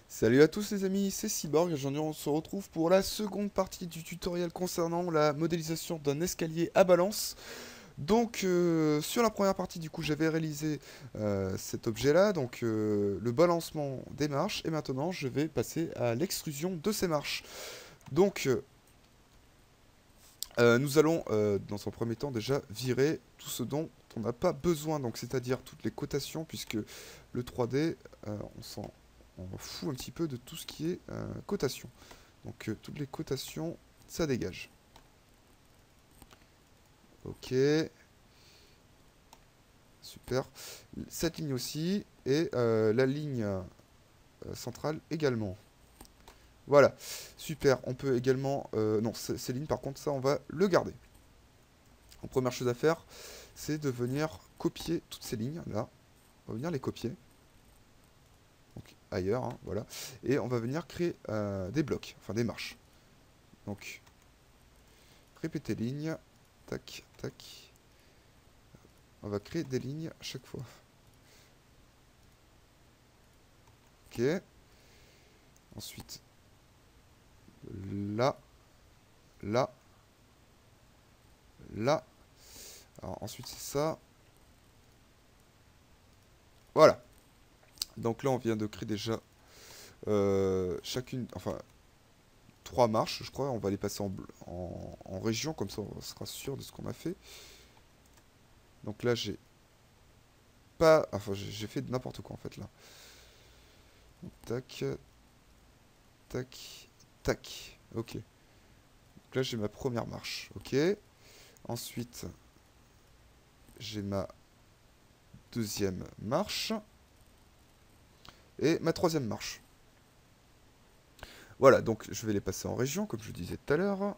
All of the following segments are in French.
Salut à tous les amis, c'est Cyborg et aujourd'hui on se retrouve pour la seconde partie du tutoriel concernant la modélisation d'un escalier à balance. Donc sur la première partie du coup j'avais réalisé cet objet là, donc le balancement des marches, et maintenant je vais passer à l'extrusion de ces marches. Donc nous allons dans un premier temps déjà virer tout ce dont on n'a pas besoin, donc c'est-à-dire toutes les cotations, puisque le 3D on fout un petit peu de tout ce qui est cotation. Donc toutes les cotations, ça dégage. Ok, super. Cette ligne aussi, et la ligne centrale également. Voilà, super. On peut également... non, ces lignes, par contre, ça, on va le garder. Donc, première chose à faire, c'est de venir copier toutes ces lignes, là. On va venir les copier. Donc, ailleurs, hein, voilà. Et on va venir créer des blocs, enfin des marches. Donc, répéter ligne. Tac, tac. On va créer des lignes à chaque fois. Ok. Ensuite, là, là, là. Alors ensuite c'est ça. Voilà. Donc là on vient de créer déjà chacune, enfin 3 marches je crois. On va les passer en région, comme ça on sera sûr de ce qu'on a fait. Donc là j'ai pas, enfin j'ai fait n'importe quoi en fait là. Donc, tac, tac, tac. Ok. Donc là j'ai ma première marche. Ok. Ensuite j'ai ma deuxième marche. Et ma troisième marche. Voilà, donc je vais les passer en région, comme je disais tout à l'heure.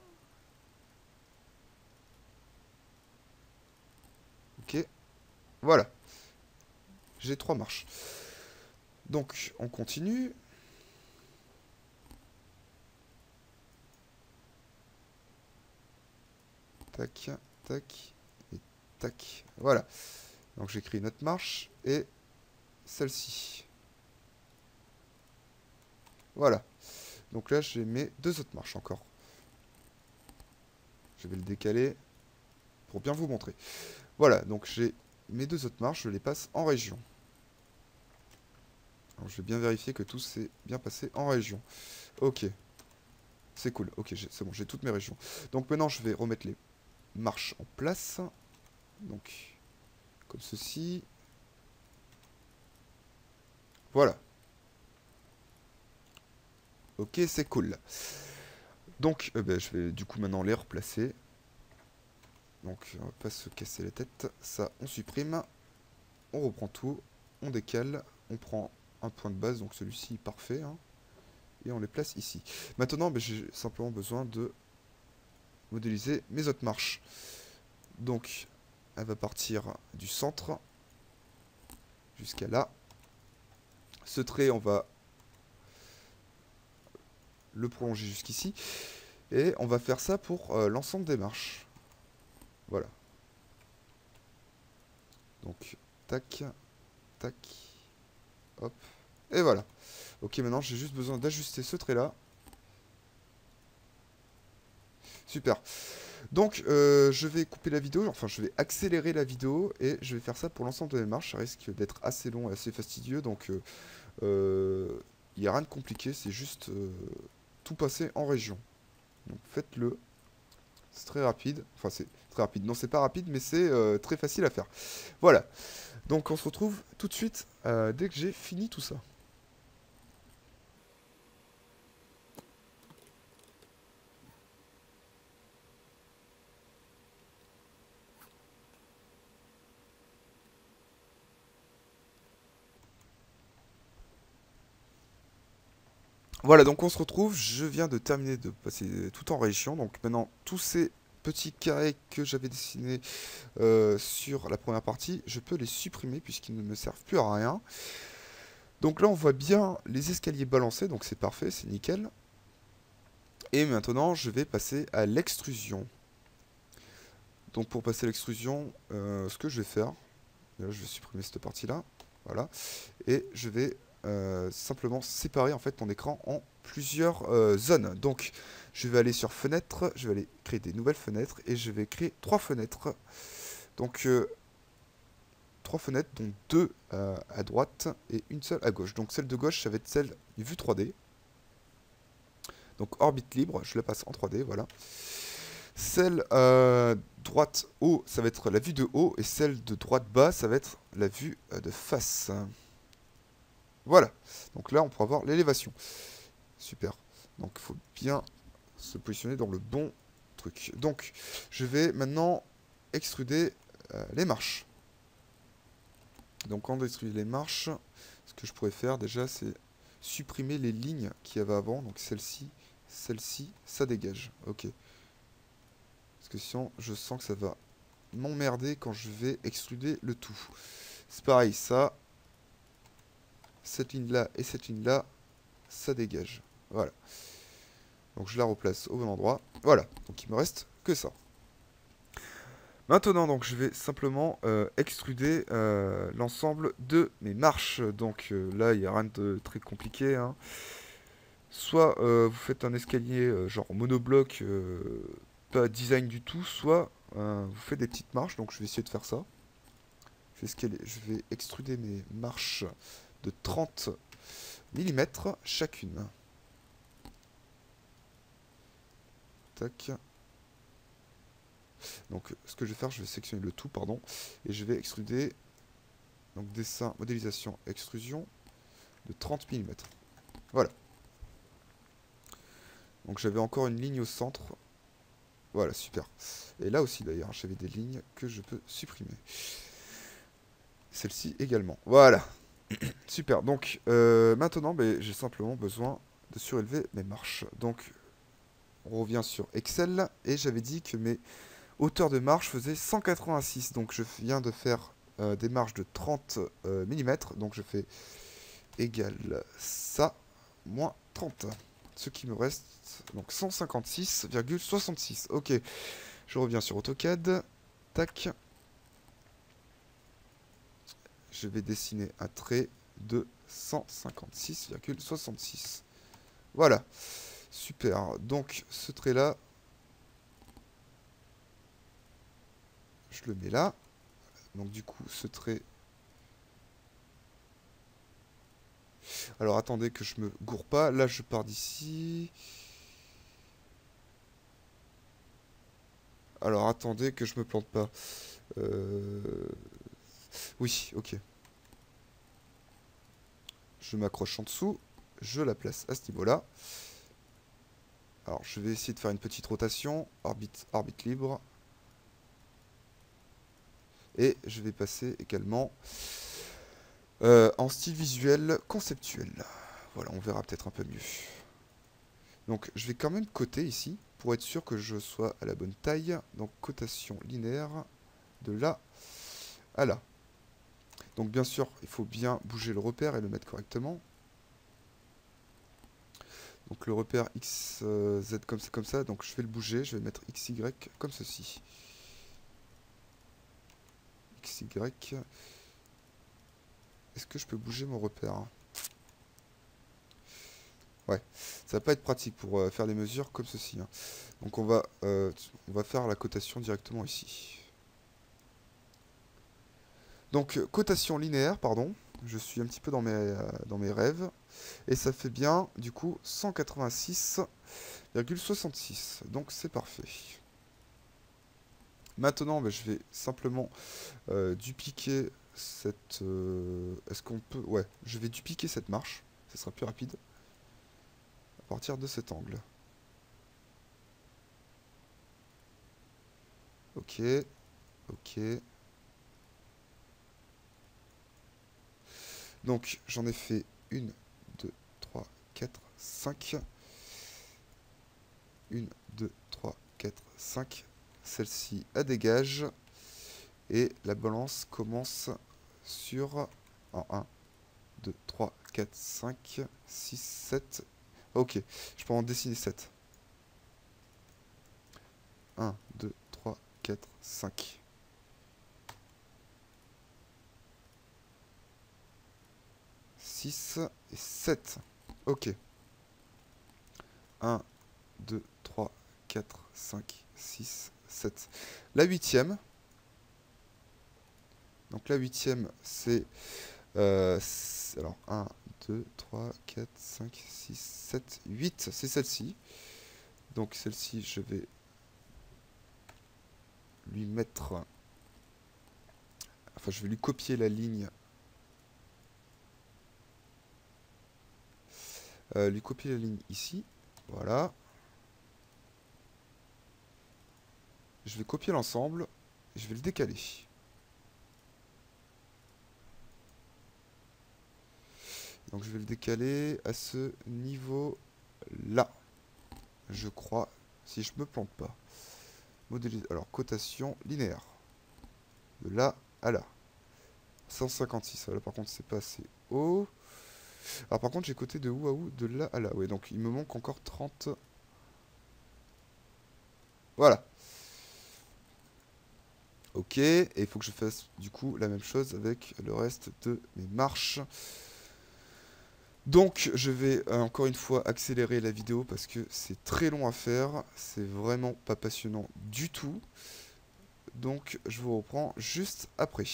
Ok, voilà. J'ai 3 marches. Donc, on continue. Tac, tac, et tac. Voilà. Donc, j'écris une autre marche, et celle-ci. Voilà. Donc là, j'ai mes 2 autres marches encore. Je vais le décaler pour bien vous montrer. Voilà, donc j'ai mes 2 autres marches, je les passe en région. Alors, je vais bien vérifier que tout s'est bien passé en région. Ok, c'est cool. Ok, c'est bon, j'ai toutes mes régions. Donc maintenant, je vais remettre les marches en place. Donc, comme ceci. Voilà. Ok, c'est cool. Donc, ben, je vais du coup maintenant les replacer. Donc, on va pas se casser la tête. Ça, on supprime. On reprend tout. On décale. On prend un point de base, donc celui-ci parfait, hein, et on les place ici. Maintenant, ben, j'ai simplement besoin de modéliser mes autres marches. Donc, elle va partir du centre jusqu'à là. Ce trait, on va le prolonger jusqu'ici. Et on va faire ça pour l'ensemble des marches. Voilà. Donc, tac, tac, hop, et voilà. Ok, maintenant j'ai juste besoin d'ajuster ce trait-là. Super. Donc, je vais couper la vidéo, enfin je vais accélérer la vidéo, et je vais faire ça pour l'ensemble de mes marches. Ça risque d'être assez long et assez fastidieux, donc il n'y a rien de compliqué, c'est juste tout passer en région. Donc faites-le. C'est très rapide. Enfin, c'est très rapide. Non, c'est pas rapide, mais c'est très facile à faire. Voilà. Donc, on se retrouve tout de suite dès que j'ai fini tout ça. Voilà, donc on se retrouve. Je viens de terminer de passer tout en région. Donc, maintenant, tous ces petits carrés que j'avais dessinés sur la première partie, je peux les supprimer puisqu'ils ne me servent plus à rien. Donc là, on voit bien les escaliers balancés. Donc, c'est parfait, c'est nickel. Et maintenant, je vais passer à l'extrusion. Donc pour passer à l'extrusion, ce que je vais faire, là, je vais supprimer cette partie-là, voilà, et je vais simplement séparer en fait ton écran en plusieurs zones. Donc je vais aller sur fenêtre, je vais aller créer des nouvelles fenêtres et je vais créer 3 fenêtres. Donc 3 fenêtres, dont 2 à droite et une seule à gauche. Donc celle de gauche, ça va être celle du vue 3D. Donc orbite libre, je la passe en 3D, voilà. Celle droite haut, ça va être la vue de haut, et celle de droite bas, ça va être la vue de face. Voilà. Donc là, on pourra voir l'élévation. Super. Donc il faut bien se positionner dans le bon truc. Donc, je vais maintenant extruder les marches. Donc, quand on extrude les marches, ce que je pourrais faire déjà, c'est supprimer les lignes qu'il y avait avant. Donc, celle-ci, ça dégage. Ok. Parce que sinon, je sens que ça va m'emmerder quand je vais extruder le tout. C'est pareil, ça, cette ligne-là et cette ligne-là, ça dégage. Voilà. Donc je la replace au bon endroit. Voilà. Donc il me reste que ça. Maintenant, donc je vais simplement extruder l'ensemble de mes marches. Donc là, il n'y a rien de très compliqué, hein. Soit vous faites un escalier genre monobloc, pas design du tout, soit vous faites des petites marches. Donc je vais essayer de faire ça. Je vais extruder mes marches de 30 mm chacune. Tac. Donc ce que je vais faire, je vais sélectionner le tout, pardon, et je vais extruder, donc dessin, modélisation, extrusion de 30 mm. Voilà. Donc j'avais encore une ligne au centre. Voilà, super. Et là aussi d'ailleurs, j'avais des lignes que je peux supprimer. Celle-ci également. Voilà. Super. Donc maintenant, j'ai simplement besoin de surélever mes marches. Donc on revient sur Excel, et j'avais dit que mes hauteur de marche faisait 186. Donc je viens de faire des marches de 30 mm. Donc je fais égal ça moins 30. Ce qui me reste donc 156,66. Ok. Je reviens sur AutoCAD. Tac. Je vais dessiner un trait de 156,66. Voilà. Super. Donc ce trait là, je le mets là. Donc du coup, ce trait... Alors attendez que je me gourre pas. Là, je pars d'ici. Alors attendez que je me plante pas. Oui, ok. Je m'accroche en dessous. Je la place à ce niveau-là. Alors je vais essayer de faire une petite rotation. Orbite libre. Et je vais passer également en style visuel conceptuel. Voilà, on verra peut-être un peu mieux. Donc je vais quand même coter ici, pour être sûr que je sois à la bonne taille. Donc cotation linéaire de là à là. Donc bien sûr, il faut bien bouger le repère et le mettre correctement. Donc le repère XZ comme ça, donc je vais le bouger, je vais mettre XY comme ceci. XY. Est-ce que je peux bouger mon repère? Ouais, ça va pas être pratique pour faire des mesures comme ceci, hein. Donc on va faire la cotation directement ici. Donc cotation linéaire, pardon. Je suis un petit peu dans mes rêves. Et ça fait bien, du coup, 186,66. Donc c'est parfait. Maintenant, je vais simplement dupliquer cette... Est-ce qu'on peut... Ouais, je vais dupliquer cette marche. Ce sera plus rapide. À partir de cet angle. Ok. Ok. Donc, j'en ai fait 1, 2, 3, 4, 5. 1, 2, 3, 4, 5. Celle-ci, à dégage. Et la balance commence sur 1, 2, 3, 4, 5, 6, 7. Ok, je peux en dessiner 7. 1, 2, 3, 4, 5. 6 et 7. Ok. 1, 2, 3, 4, 5, 6, 7. La huitième. Donc la huitième, c'est... alors 1, 2, 3, 4, 5, 6, 7, 8. C'est celle-ci. Donc celle-ci, je vais lui mettre... Enfin, je vais lui copier la ligne. Lui copier la ligne ici. Voilà. Je vais copier l'ensemble. Je vais le décaler. Donc je vais le décaler à ce niveau-là. Je crois, si je me plante pas. Modéliser. Alors, cotation linéaire. De là à là. 156. Là, par contre, c'est pas assez haut. Alors, par contre, j'ai coté de où à où? De là à là. Ouais, donc il me manque encore 30. Voilà. Ok. Et il faut que je fasse, du coup, la même chose avec le reste de mes marches. Donc, je vais encore une fois accélérer la vidéo parce que c'est très long à faire. C'est vraiment pas passionnant du tout. Donc, je vous reprends juste après.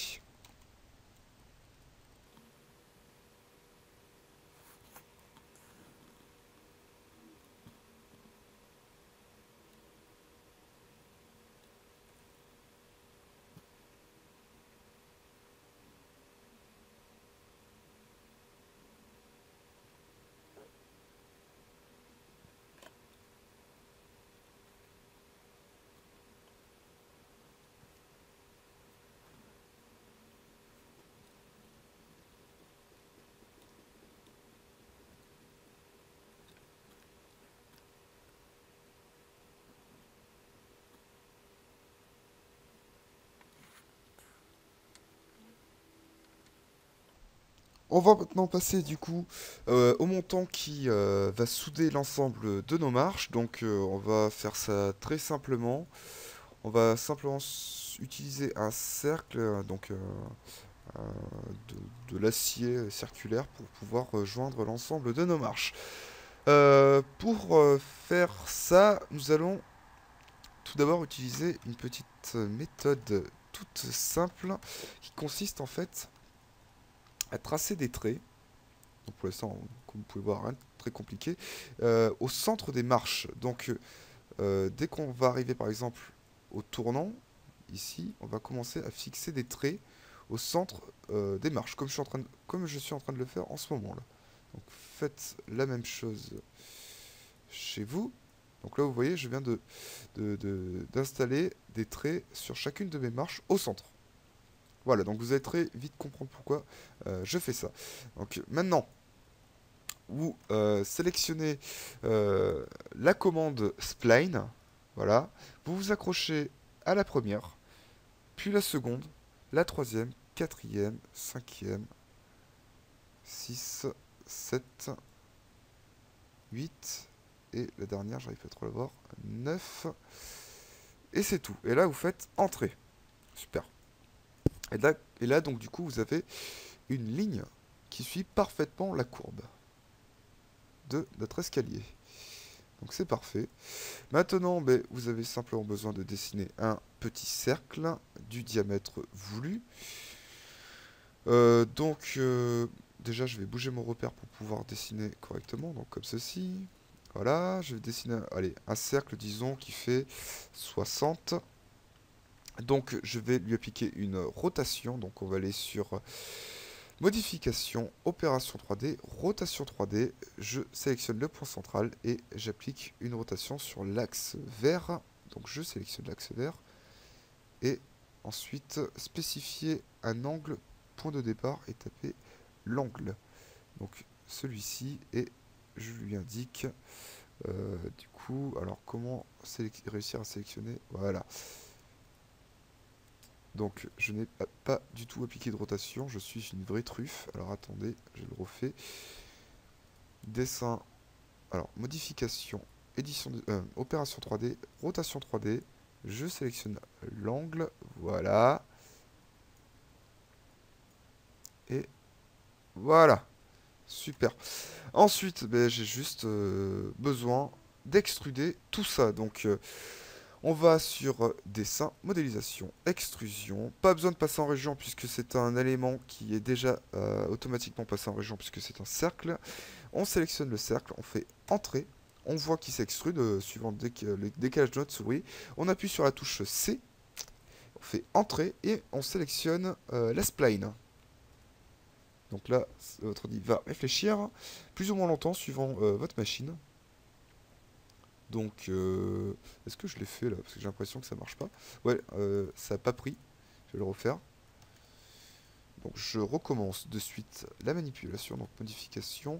On va maintenant passer du coup au montant qui va souder l'ensemble de nos marches. Donc on va faire ça très simplement. On va simplement utiliser un cercle, euh, de l'acier circulaire pour pouvoir joindre l'ensemble de nos marches. Pour faire ça, nous allons tout d'abord utiliser une petite méthode toute simple qui consiste en fait à tracer des traits. Donc pour l'instant, comme vous pouvez voir, rien de très compliqué, au centre des marches. Donc dès qu'on va arriver par exemple au tournant, ici, on va commencer à fixer des traits au centre des marches, comme je suis en train de le faire en ce moment là. Donc faites la même chose chez vous. Donc là vous voyez, je viens d'installer des traits sur chacune de mes marches au centre. Voilà, donc vous allez très vite comprendre pourquoi je fais ça. Donc maintenant, vous sélectionnez la commande spline, voilà, vous vous accrochez à la première, puis la seconde, la troisième, quatrième, cinquième, 6, 7, 8, et la dernière, j'arrive pas trop à la voir, 9, et c'est tout. Et là, vous faites entrée. Super. Et là, donc, du coup, vous avez une ligne qui suit parfaitement la courbe de notre escalier. Donc c'est parfait. Maintenant, ben, vous avez simplement besoin de dessiner un petit cercle du diamètre voulu. Déjà, je vais bouger mon repère pour pouvoir dessiner correctement. Donc comme ceci. Voilà, je vais dessiner allez, un cercle, disons, qui fait 60. Donc je vais lui appliquer une rotation. Donc on va aller sur modification, opération 3D, rotation 3D, je sélectionne le point central et j'applique une rotation sur l'axe vert. Donc je sélectionne l'axe vert et ensuite spécifier un angle, point de départ et taper l'angle. Donc celui-ci et je lui indique du coup, alors comment réussir à sélectionner, voilà. Donc je n'ai pas du tout appliqué de rotation, je suis une vraie truffe. Alors attendez, je le refais. Dessin, alors modification, édition opération 3D, rotation 3D. Je sélectionne l'angle, voilà. Et voilà. Super. Ensuite, ben, j'ai juste besoin d'extruder tout ça. Donc, on va sur dessin, modélisation, extrusion. Pas besoin de passer en région puisque c'est un élément qui est déjà automatiquement passé en région puisque c'est un cercle. On sélectionne le cercle, on fait entrée. On voit qu'il s'extrude suivant le décalage de notre souris. On appuie sur la touche C. On fait entrée et on sélectionne la spline. Donc là, votre ordi va réfléchir plus ou moins longtemps suivant votre machine. Donc, est-ce que je l'ai fait là? Parce que j'ai l'impression que ça marche pas. Ouais, ça n'a pas pris. Je vais le refaire. Donc, je recommence de suite la manipulation. Donc, modification,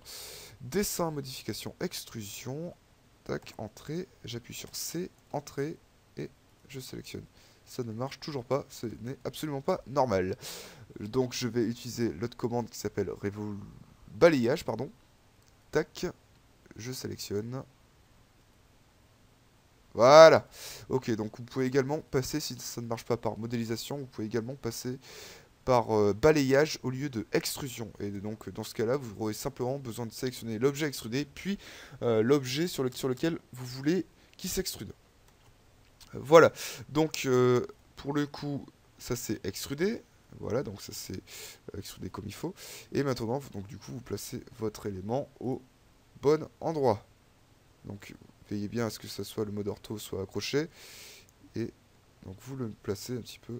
dessin, modification, extrusion. Tac, entrée. J'appuie sur C, entrée, et je sélectionne. Ça ne marche toujours pas. Ce n'est absolument pas normal. Donc, je vais utiliser l'autre commande qui s'appelle balayage, pardon. Tac, je sélectionne. Voilà. Ok, donc vous pouvez également passer, si ça ne marche pas par modélisation, vous pouvez également passer par balayage au lieu de extrusion. Et donc dans ce cas-là, vous aurez simplement besoin de sélectionner l'objet extrudé, puis l'objet sur lequel vous voulez qu'il s'extrude. Voilà. Donc pour le coup, ça c'est extrudé. Voilà, donc ça c'est extrudé comme il faut. Et maintenant, donc du coup, vous placez votre élément au bon endroit. Donc veillez bien à ce que ça soit le mode ortho soit accroché. Et donc vous le placez un petit peu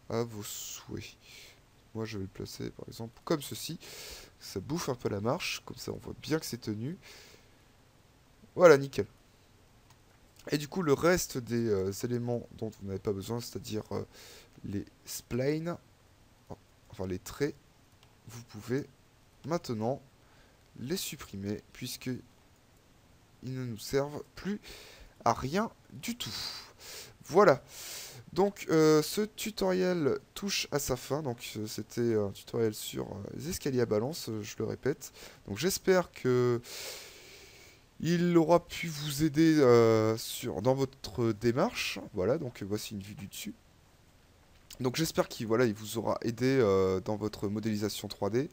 à vos souhaits. Moi je vais le placer par exemple comme ceci. Ça bouffe un peu la marche. Comme ça on voit bien que c'est tenu. Voilà, nickel. Et du coup le reste des éléments dont vous n'avez pas besoin, c'est-à-dire les splines, enfin les traits, vous pouvez maintenant les supprimer puisque ils ne nous servent plus à rien du tout. Voilà. Donc ce tutoriel touche à sa fin. Donc c'était un tutoriel sur les escaliers à balance, je le répète. Donc j'espère que il aura pu vous aider dans votre démarche. Voilà, donc voici une vue du dessus. Donc j'espère qu'il il vous aura aidé dans votre modélisation 3D.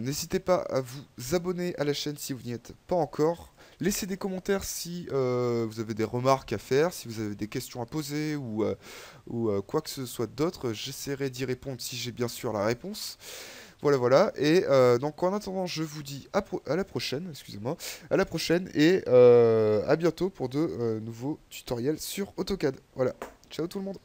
N'hésitez pas à vous abonner à la chaîne si vous n'y êtes pas encore. Laissez des commentaires si vous avez des remarques à faire, si vous avez des questions à poser ou quoi que ce soit d'autre. J'essaierai d'y répondre si j'ai bien sûr la réponse. Voilà, voilà. Et donc en attendant, je vous dis à la prochaine, excusez-moi, à la prochaine et à bientôt pour de nouveaux tutoriels sur AutoCAD. Voilà. Ciao tout le monde.